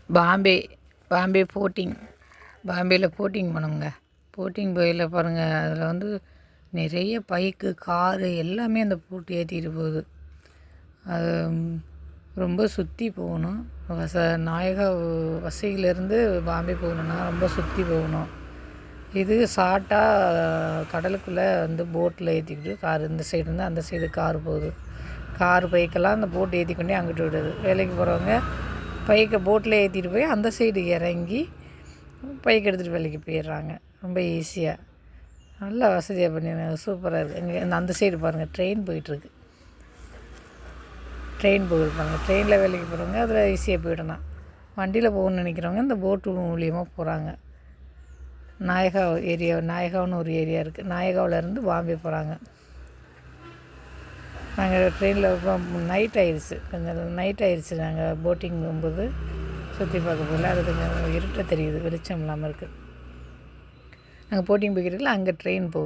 Bombay Bombay boating பாம்பேயில் boating போனோங்க. Boating போயில பாருங்கள், அதில் வந்து நிறைய பைக்கு காரு எல்லாமே அந்த போட்டு ஏற்றிட்டு போகுது. அது ரொம்ப சுற்றி போகணும். நாயகா வசையிலேருந்து பாம்பே போகணுன்னா ரொம்ப சுற்றி போகணும். இது ஷார்ட்டாக கடலுக்குள்ளே வந்து போட்டில் ஏற்றிக்கிட்டு கார் இந்த சைடு இருந்து அந்த சைடு கார் போகுது. கார் பைக்கெல்லாம் அந்த போட்டு ஏற்றி கொண்டே அங்கிட்டு விடுது. வேலைக்கு போகிறவங்க பைக்கை போட்டில் ஏற்றிட்டு போய் அந்த சைடு இறங்கி பைக் எடுத்துகிட்டு வேலைக்கு போயிடுறாங்க. ரொம்ப ஈஸியாக நல்லா வசதியாக பண்ணிடுறாங்க. சூப்பராக இருக்குது. இங்கே அந்த சைடு பாருங்கள், ட்ரெயின் போயிட்டுருக்கு. ட்ரெயின் போயிருப்பாங்க. ட்ரெயினில் வேலைக்கு போகிறவங்க அதில் ஈஸியாக போயிடலாம். வண்டியில் போகணுன்னு நினைக்கிறவங்க இந்த போட்டு மூலியமாக போகிறாங்க. நாயகாவுன்னு ஒரு ஏரியா இருக்குது. நாயகாவிலேருந்து பாம்பே போகிறாங்க. நாங்கள் ட்ரெயினில் நைட் ஆயிடுச்சு, கொஞ்சம் நைட் ஆயிடுச்சு. நாங்கள் போட்டிங் போகும்போது சுற்றி பார்க்க போகல, அது கொஞ்சம் இருட்டாக தெரியுது, வெளிச்சம் இல்லாமல் இருக்குது. நாங்கள் போட்டிங் போய்க்கிறதுல அங்கே ட்ரெயின் போகுது.